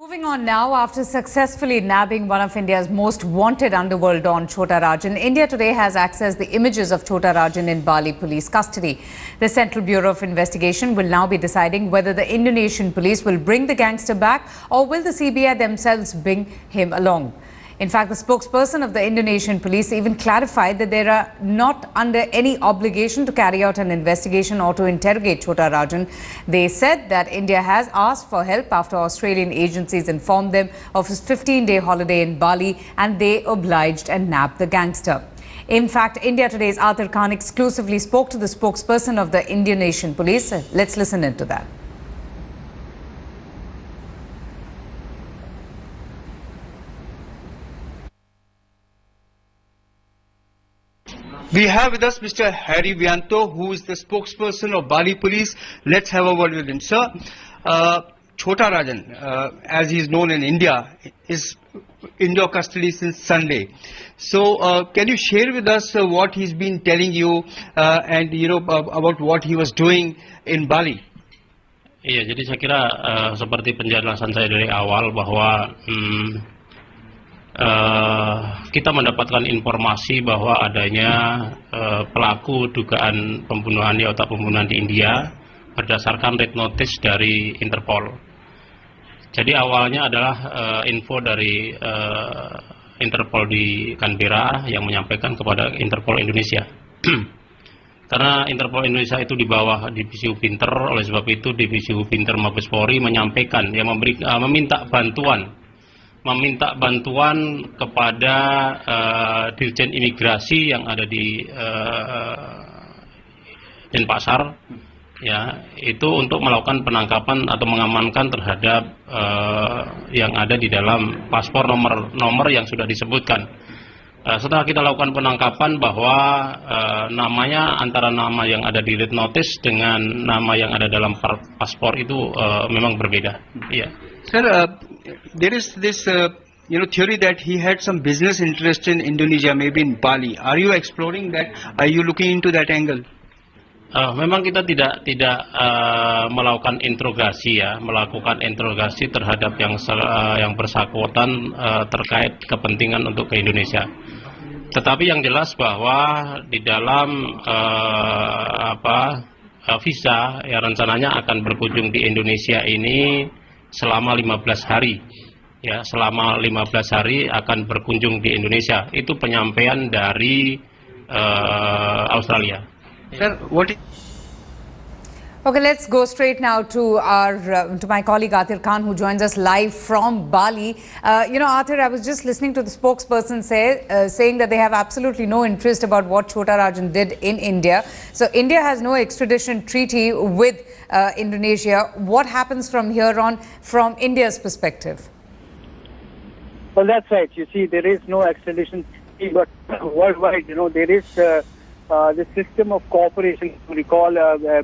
Moving on now, after successfully nabbing one of India's most wanted underworld don, Chhota Rajan, India today has accessed the images of Chhota Rajan in Bali police custody. The Central Bureau of Investigation will now be deciding whether the Indonesian police will bring the gangster back or will the CBI themselves bring him along. In fact, the spokesperson of the Indonesian police even clarified that they are not under any obligation to carry out an investigation or to interrogate Chhota Rajan. They said that India has asked for help after Australian agencies informed them of his 15-day holiday in Bali and they obliged and nabbed the gangster. In fact, India Today's Atir Khan exclusively spoke to the spokesperson of the Indonesian police. Let's listen into that. We have with us Mr. Harry Vianto, who is the spokesperson of Bali Police. Let's have a word with him. Sir, Chhota Rajan, as he is known in India, is in your custody since Sunday. So, can you share with us what he's been telling you and about what he was doing in Bali? Iya, jadi saya kira seperti penjelasan saya dari awal bahwa kita mendapatkan informasi bahwa adanya pelaku dugaan pembunuhan di otak pembunuhan di India berdasarkan red notice dari Interpol. Jadi awalnya adalah info dari Interpol di Canberra yang menyampaikan kepada Interpol Indonesia. Karena Interpol Indonesia itu di bawah Divisi Hubinter, oleh sebab itu Divisi Hubinter Mabes Polri menyampaikan, yang meminta bantuan kepada Dirjen Imigrasi yang ada di Denpasar, ya, itu untuk melakukan penangkapan atau mengamankan terhadap yang ada di dalam paspor nomor yang sudah disebutkan. Setelah kita lakukan penangkapan bahwa namanya antara nama yang ada di red notice dengan nama yang ada dalam paspor itu memang berbeda. Iya. Sir, there is this theory that he had some business interest in Indonesia, maybe in Bali. Are you exploring that? Are you looking into that angle? Memang kita tidak melakukan interogasi, ya, melakukan interogasi terhadap yang bersangkutan terkait kepentingan untuk ke Indonesia. Tetapi yang jelas bahwa di dalam visa yang rencananya akan berkunjung di Indonesia ini selama 15 hari. Ya, selama 15 hari akan berkunjung di Indonesia. Itu penyampaian dari Australia. Sir, what is... Okay, let's go straight now to to my colleague Atir Khan, who joins us live from Bali. Atir, I was just listening to the spokesperson saying that they have absolutely no interest about what Chhota Rajan did in India. So India has no extradition treaty with Indonesia. What happens from here on, from India's perspective? Well, that's right. You see, there is no extradition treaty, but worldwide, there is the system of cooperation. You recall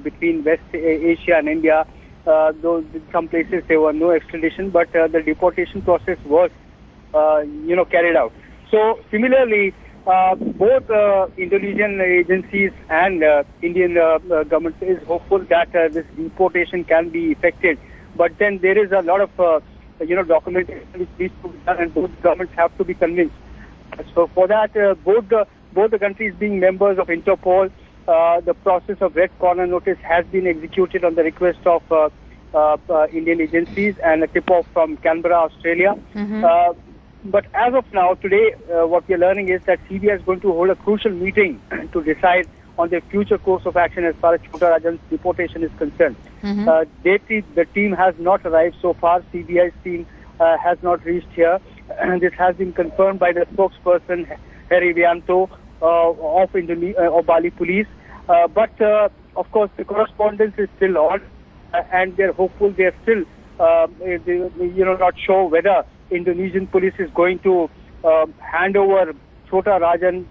between West Asia and India, though in some places there were no extradition, but the deportation process was, carried out. So similarly, both Indonesian agencies and Indian government is hopeful that this deportation can be effected. But then there is a lot of documentation which needs to be done, and both governments have to be convinced. So for that, both the countries being members of Interpol, the process of red corner notice has been executed on the request of Indian agencies and a tip-off from Canberra, Australia. But as of now, today, what we are learning is that CBI is going to hold a crucial meeting to decide on the future course of action as far as Chhota Rajan's deportation is concerned. The team has not arrived so far. CBI's team has not reached here. This has been confirmed by the spokesperson, Harry Vianto, of Bali Police. But of course, the correspondence is still on, and they're hopeful. They're still, not sure whether Indonesian police is going to hand over Chhota Rajan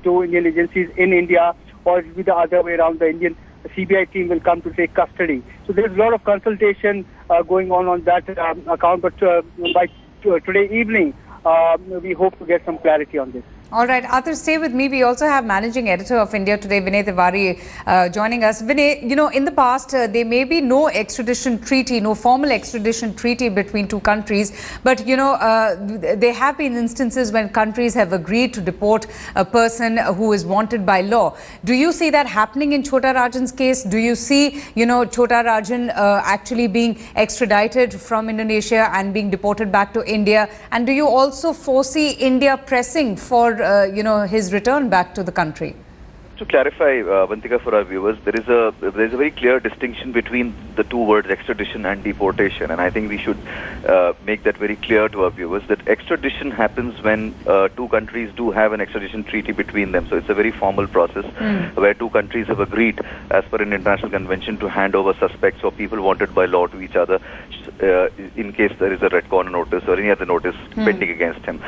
to Indian agencies in India, or it will be the other way around. The Indian CBI team will come to take custody. So there's a lot of consultation going on that account. But by today evening, we hope to get some clarity on this. All right, Arthur, stay with me. We also have managing editor of India Today, Vinay Tiwari, joining us. Vinay, in the past, there may be no extradition treaty, no formal extradition treaty between two countries. But, there have been instances when countries have agreed to deport a person who is wanted by law. Do you see that happening in Chhota Rajan's case? Do you see, Chhota Rajan actually being extradited from Indonesia and being deported back to India? And do you also foresee India pressing for his return back to the country? To clarify, Vantika, for our viewers, there is a very clear distinction between the two words, extradition and deportation, and I think we should make that very clear to our viewers that extradition happens when two countries do have an extradition treaty between them. So it's a very formal process where two countries have agreed, as per an international convention, to hand over suspects or people wanted by law to each other in case there is a red corner notice or any other notice pending against him.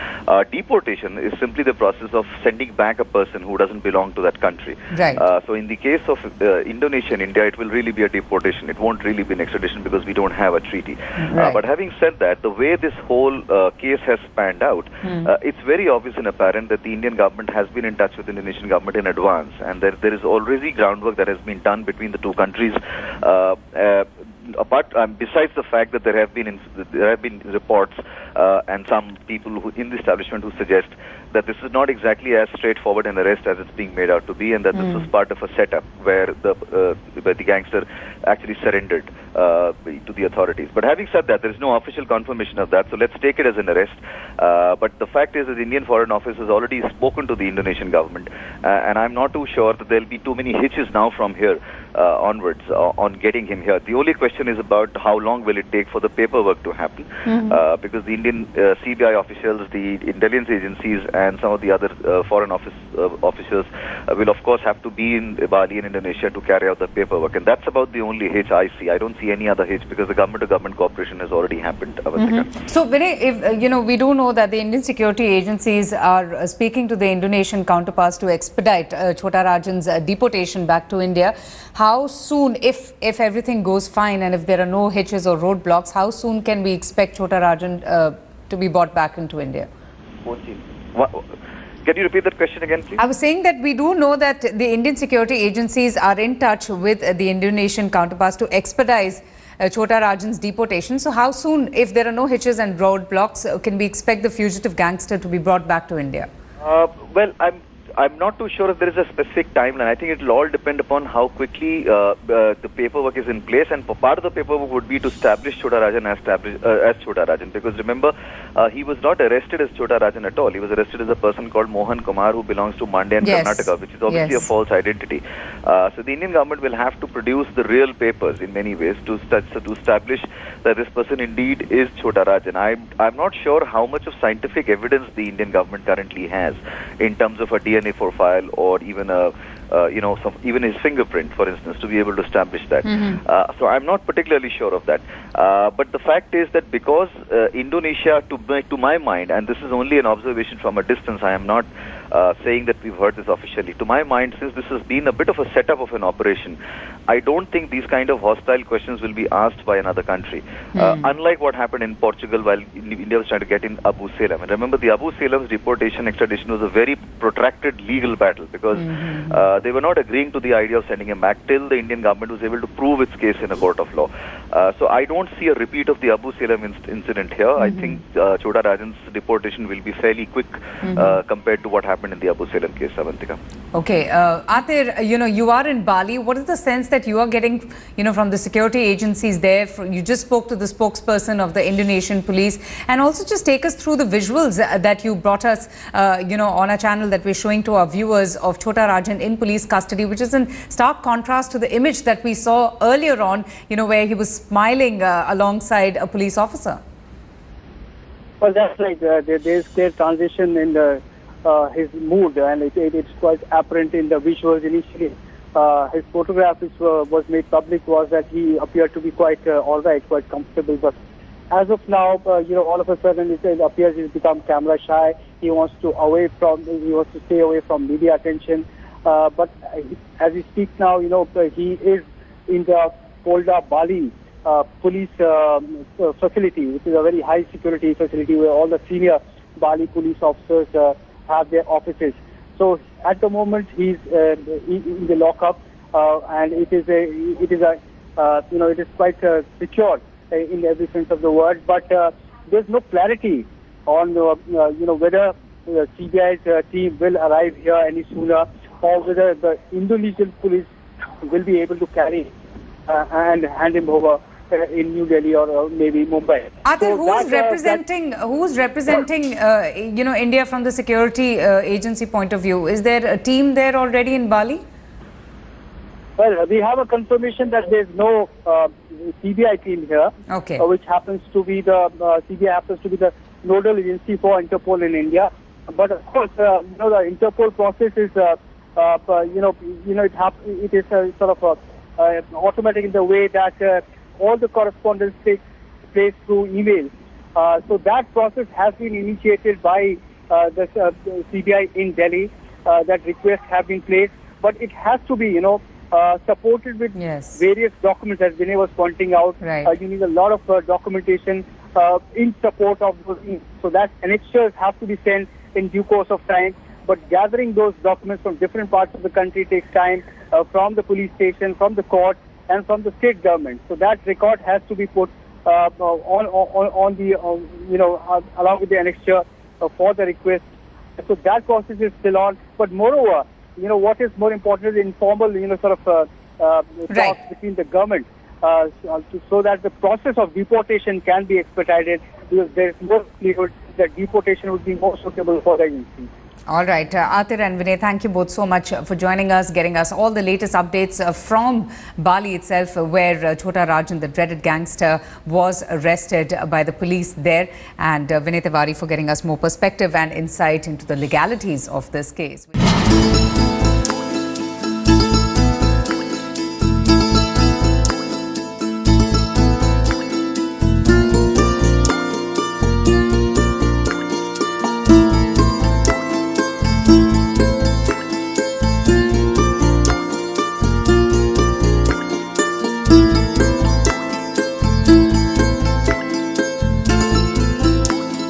Deportation is simply the process of sending back a person who doesn't belong to that country. Right. So in the case of Indonesia and India, it will really be a deportation. It won't really be an extradition because we don't have a treaty. Right. But having said that, the way this whole case has panned out, it's very obvious and apparent that the Indian government has been in touch with the Indonesian government in advance, and there is already groundwork that has been done between the two countries. Besides the fact that there have been reports and some people in the establishment who suggest that this is not exactly as straightforward an arrest as it's being made out to be, and that this was part of a setup where the gangster actually surrendered to the authorities. But having said that, there is no official confirmation of that, so let's take it as an arrest. But the fact is that the Indian Foreign Office has already spoken to the Indonesian government, and I'm not too sure that there'll be too many hitches now from here onwards on getting him here. The only question is about how long will it take for the paperwork to happen, because the Indian CBI officials, the intelligence agencies, and some of the other foreign office officers will of course have to be in Bali in Indonesia to carry out the paperwork, and that's about the only hitch I see. I don't see any other hitch because the government-to-government cooperation has already happened. So, Vinay, if we do know that the Indian security agencies are speaking to the Indonesian counterparts to expedite Chhota Rajan's deportation back to India, how soon, if everything goes fine and if there are no hitches or roadblocks, how soon can we expect Chhota Rajan to be brought back into India? Can you repeat that question again, please? I was saying that we do know that the Indian security agencies are in touch with the Indonesian counterparts to expedite Chhota Rajan's deportation. So how soon, if there are no hitches and roadblocks, can we expect the fugitive gangster to be brought back to India? Well, I'm not too sure if there is a specific timeline. I think it will all depend upon how quickly the paperwork is in place, and part of the paperwork would be to establish Chhota Rajan as Chhota Rajan, because remember, he was not arrested as Chhota Rajan at all. He was arrested as a person called Mohan Kumar who belongs to Mandya in Karnataka, which is obviously a false identity. So the Indian government will have to produce the real papers in many ways to establish that this person indeed is Chhota Rajan. I'm not sure how much of scientific evidence the Indian government currently has in terms of a DNA profile or even even his fingerprint, for instance, to be able to establish that. So I'm not particularly sure of that. But the fact is that because Indonesia, to my mind, and this is only an observation from a distance, I am not saying that we've heard this officially. To my mind, since this has been a bit of a setup of an operation, I don't think these kind of hostile questions will be asked by another country. Unlike what happened in Portugal while India was trying to get in Abu Salam. And remember, the Abu Salam's deportation extradition was a very protracted legal battle because they were not agreeing to the idea of sending him back till the Indian government was able to prove its case in a court of law. So I don't see a repeat of the Abu Salam incident here. I think Chhota Rajan's deportation will be fairly quick compared to what happened in the Abu Salam case, Avantika. Okay. Atir, you are in Bali. What is the sense that you are getting, from the security agencies there? You just spoke to the spokesperson of the Indonesian police, and also just take us through the visuals that you brought us, on a channel that we're showing to our viewers of Chhota Rajan in police custody, which is in stark contrast to the image that we saw earlier on, where he was smiling alongside a police officer. Well, that's right. There's clear transition in his mood, and it's quite apparent in the visuals initially. His photograph, which was made public, was that he appeared to be quite all right, quite comfortable. But as of now, all of a sudden it appears he's become camera shy. He wants to stay away from media attention. But as he speaks now, he is in the Polda Bali police facility, which is a very high security facility where all the senior Bali police officers have their offices. So at the moment he's in the lockup, and it is quite secure in every sense of the word. But there's no clarity on whether the CBI's team will arrive here any sooner, or whether the Indonesian police will be able to carry and hand him over in New Delhi or maybe Mumbai. Atir, So who's representing India from the security agency point of view? Is there a team there already in Bali? Well, we have a confirmation that there's no CBI team here, Okay. which happens to be the CBI happens to be the nodal agency for Interpol in India. But of course, the Interpol process is, it is sort of automatic in the way that all the correspondence takes place through email. So that process has been initiated by the CBI in Delhi. That requests have been placed, but it has to be, supported with various documents, as Vinay was pointing out. Right. You need a lot of documentation in support of those. So that annexures have to be sent in due course of time. But gathering those documents from different parts of the country takes time, from the police station, from the court, and from the state government. So that record has to be put on the along with the annexure for the request. So that process is still on. But moreover, what is more important is informal, talks between the government, so that the process of deportation can be expedited, because there is more likelihood that deportation would be more suitable for the agency. All right, Atir and Vinay, thank you both so much for joining us, getting us all the latest updates from Bali itself, where Chhota Rajan, the dreaded gangster, was arrested by the police there, and Vinay Tiwari for getting us more perspective and insight into the legalities of this case.